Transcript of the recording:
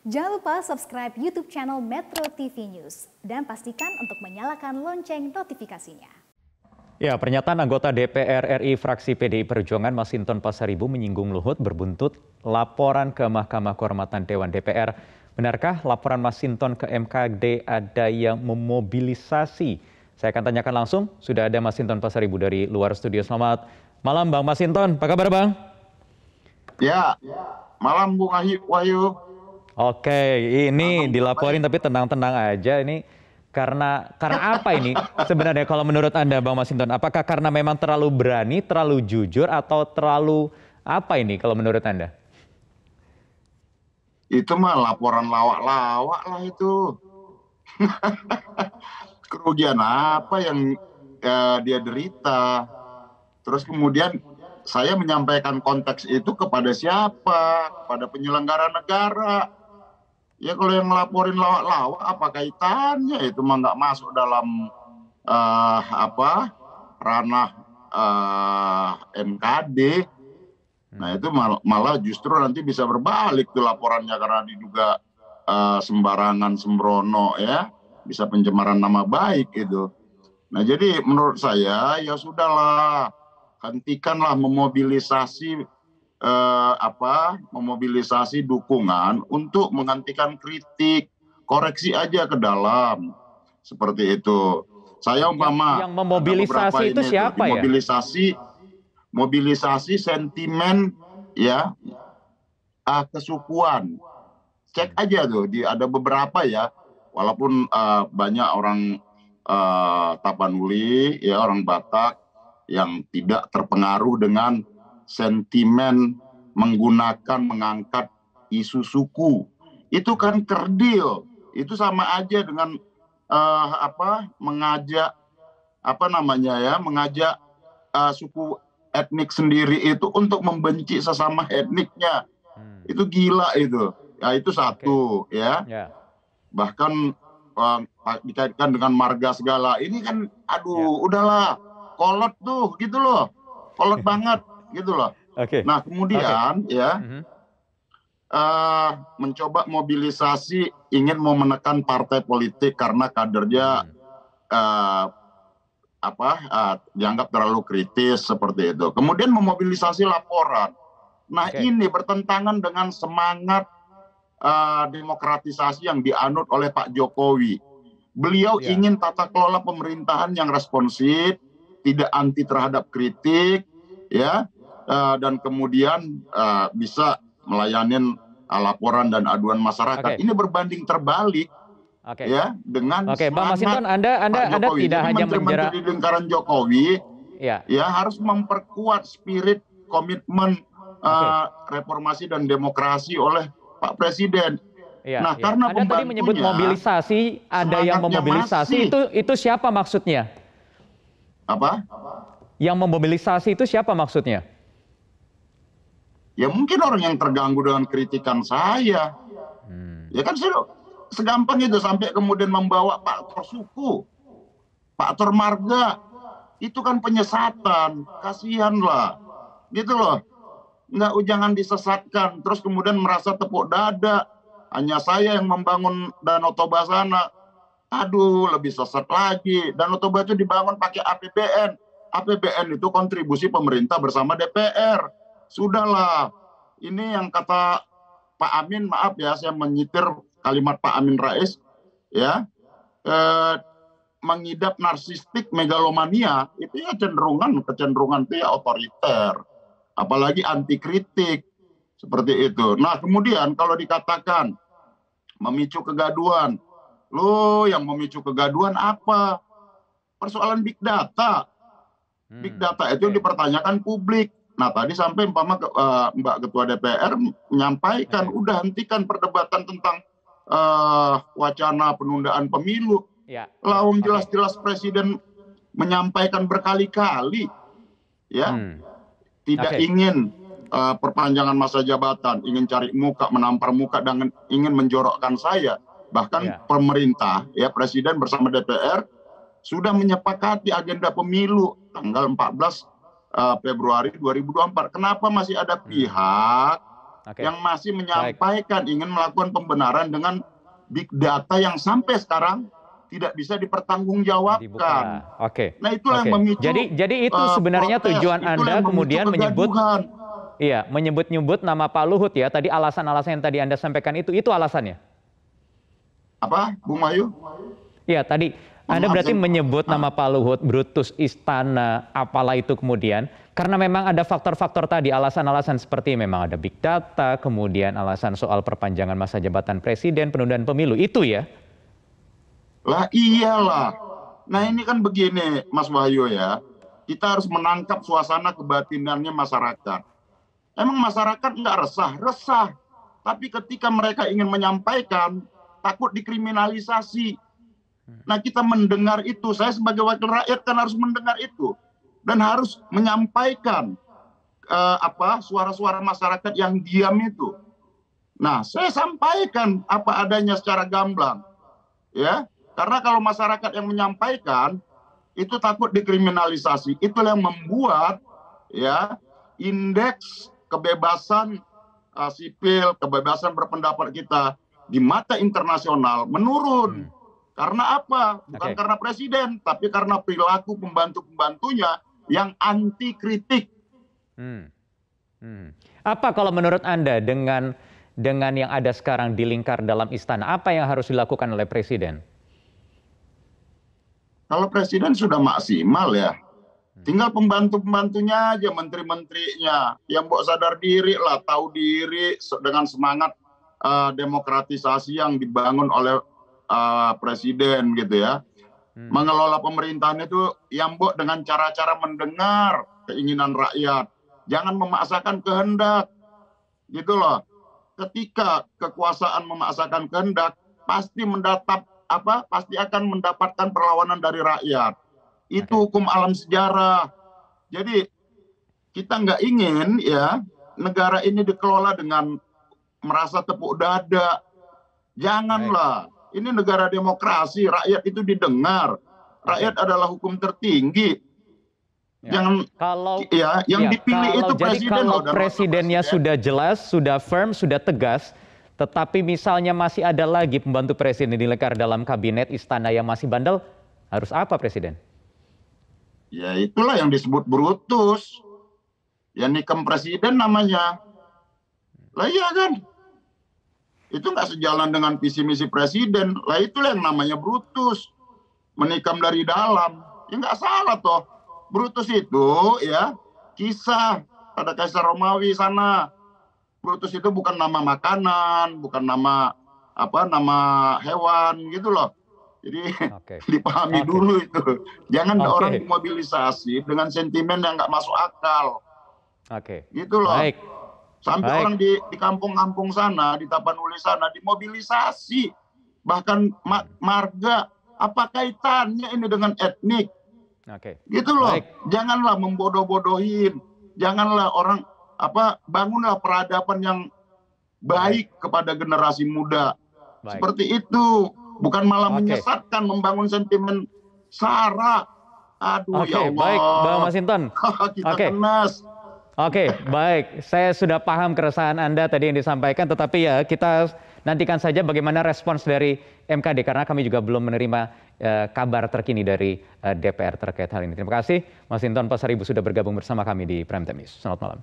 Jangan lupa subscribe YouTube channel Metro TV News dan pastikan untuk menyalakan lonceng notifikasinya. Ya, pernyataan anggota DPR RI fraksi PDI Perjuangan Masinton Pasaribu menyinggung Luhut berbuntut laporan ke Mahkamah Kehormatan Dewan DPR. Benarkah laporan Masinton ke MKD ada yang memobilisasi? Saya akan tanyakan langsung, sudah ada Masinton Pasaribu dari luar studio. Selamat malam Bang Masinton, apa kabar Bang? Ya, malam Bung Wahyu. Oke, ini dilaporin tapi tenang-tenang aja ini. Karena apa ini sebenarnya kalau menurut Anda Bang Masinton? Apakah karena memang terlalu berani, terlalu jujur, atau terlalu apa ini kalau menurut Anda? Itu mah laporan lawak-lawak lah itu. Kerugian apa yang dia derita. Terus kemudian saya menyampaikan konteks itu kepada siapa? Kepada penyelenggara negara. Ya kalau yang ngelaporin lawak-lawak apa kaitannya, itu mah nggak masuk dalam ranah MKD. Nah itu malah justru nanti bisa berbalik tuh laporannya karena diduga sembarangan, sembrono, ya, bisa pencemaran nama baik itu. Nah jadi menurut saya ya sudahlah, hentikanlah memobilisasi memobilisasi dukungan untuk menghentikan kritik, koreksi aja ke dalam, seperti itu. Saya umpama yang memobilisasi itu siapa ya? Mobilisasi sentimen, ya, kesukuan. Cek aja tuh, ada beberapa ya, walaupun banyak orang Tapanuli, ya, orang Batak yang tidak terpengaruh dengan sentimen mengangkat isu suku. Itu kan kerdil. Itu sama aja dengan mengajak suku etnik sendiri itu untuk membenci sesama etniknya. Itu gila itu. Ya itu satu, ya. Bahkan dikaitkan dengan marga segala. Ini kan udahlah, kolot tuh gitu loh. Kolot banget gitu loh. Nah kemudian mencoba mobilisasi ingin mau menekan partai politik karena kadernya dianggap terlalu kritis seperti itu. Kemudian memobilisasi laporan. Nah ini bertentangan dengan semangat demokratisasi yang dianut oleh Pak Jokowi. Beliau ingin tata kelola pemerintahan yang responsif, tidak anti terhadap kritik, ya, dan kemudian bisa melayani laporan dan aduan masyarakat. Ini berbanding terbalik, ya, dengan Bang Masinton, Anda tidak hanya menjerat di lingkaran Jokowi, ya, harus memperkuat spirit komitmen reformasi dan demokrasi oleh Pak Presiden. Nah, karena Anda tadi menyebut mobilisasi, ada yang memobilisasi, itu siapa maksudnya? Apa? Yang memobilisasi itu siapa maksudnya? Ya mungkin orang yang terganggu dengan kritikan saya. Ya kan segampang itu, sampai kemudian membawa Pak Tor suku, Pak Tor marga. Itu kan penyesatan, kasihanlah. Gitu loh. Jangan disesatkan, terus kemudian merasa tepuk dada. Hanya saya yang membangun Danau Toba sana. Aduh, lebih sesat lagi. Danau Toba itu dibangun pakai APBN. APBN itu kontribusi pemerintah bersama DPR. Sudahlah. Ini yang kata Pak Amin, maaf ya, saya menyitir kalimat Pak Amin Rais, ya, mengidap narsistik megalomania, itu ya kecenderungan itu ya otoriter. Apalagi anti kritik. Seperti itu. Nah kemudian kalau dikatakan memicu kegaduhan, loh yang memicu kegaduhan apa? Persoalan big data. Big data itu dipertanyakan publik. Nah tadi sampai Mbak Ketua DPR menyampaikan, udah hentikan perdebatan tentang wacana penundaan pemilu. Lawang jelas-jelas Presiden menyampaikan berkali-kali, ya, tidak ingin perpanjangan masa jabatan, ingin cari muka, menampar muka, dan ingin menjorokkan saya. Bahkan pemerintah, ya, Presiden bersama DPR sudah menyepakati agenda pemilu tanggal 14 Februari 2024. Kenapa masih ada pihak yang masih menyampaikan ingin melakukan pembenaran dengan big data yang sampai sekarang tidak bisa dipertanggungjawabkan. Nah itulah yang memicu. Jadi itu sebenarnya protes, tujuan Anda kemudian menyebut nama Pak Luhut ya. Tadi alasan-alasan yang tadi Anda sampaikan itu alasannya. Apa, Bung Wahyu? Ya, tadi Anda berarti menyebut nama Pak Luhut, Brutus Istana, apalah itu kemudian, karena memang ada faktor-faktor tadi, alasan-alasan seperti memang ada big data, kemudian alasan soal perpanjangan masa jabatan presiden, penundaan pemilu, itu ya? Lah iyalah. Nah ini kan begini, Mas Wahyu ya, kita harus menangkap suasana kebatinannya masyarakat. Emang masyarakat nggak resah? Resah. Tapi ketika mereka ingin menyampaikan, takut dikriminalisasi. Nah kita mendengar itu, saya sebagai wakil rakyat kan harus mendengar itu dan harus menyampaikan suara-suara masyarakat yang diam itu. Nah saya sampaikan apa adanya secara gamblang, ya karena kalau masyarakat yang menyampaikan itu takut dikriminalisasi, itulah yang membuat ya indeks kebebasan sipil, kebebasan berpendapat kita di mata internasional menurun. Karena apa? Bukan karena presiden, tapi karena perilaku pembantu-pembantunya yang anti kritik. Apa kalau menurut Anda dengan yang ada sekarang di lingkar dalam istana, apa yang harus dilakukan oleh presiden? Kalau presiden sudah maksimal ya, tinggal pembantu-pembantunya aja, menteri-menterinya yang sadar diri lah, tahu diri dengan semangat demokratisasi yang dibangun oleh presiden gitu ya. Mengelola pemerintahan itu yang dengan cara-cara mendengar keinginan rakyat, jangan memaksakan kehendak gitu loh. Ketika kekuasaan memaksakan kehendak pasti pasti akan mendapatkan perlawanan dari rakyat. Itu hukum alam sejarah. Jadi kita nggak ingin ya negara ini dikelola dengan merasa tepuk dada. Janganlah. Ini negara demokrasi, rakyat itu didengar. Rakyat adalah hukum tertinggi. Jangan yang dipilih itu presiden. Jadi kalau presidennya sudah jelas, sudah firm, sudah tegas, tetapi misalnya masih ada lagi pembantu presiden di lingkar dalam kabinet istana yang masih bandel, harus apa presiden? Ya itulah yang disebut brutus. Ya nikam presiden namanya. Lah iya kan? Itu nggak sejalan dengan visi misi presiden. Lah itulah yang namanya brutus. Menikam dari dalam. Ya nggak salah toh. Brutus itu ya kisah pada Kaisar Romawi sana. Brutus itu bukan nama makanan, bukan nama hewan gitu loh. Jadi dipahami dulu itu. Jangan orang dimobilisasi dengan sentimen yang nggak masuk akal. Gitu loh. Sampai orang di kampung-kampung sana, di Tapanuli sana, dimobilisasi. Bahkan marga, apa kaitannya ini dengan etnik? Gitu loh. Janganlah membodoh-bodohin. Janganlah orang, bangunlah peradaban yang baik kepada generasi muda. Seperti itu. Bukan malah menyesatkan, membangun sentimen SARA. Aduh ya Allah. Baik, Bang Masinton. Kita kenas. Baik. Saya sudah paham keresahan Anda tadi yang disampaikan, tetapi ya kita nantikan saja bagaimana respons dari MKD, karena kami juga belum menerima kabar terkini dari DPR terkait hal ini. Terima kasih Mas Hinton Pasaribu sudah bergabung bersama kami di Prime Time News. Selamat malam.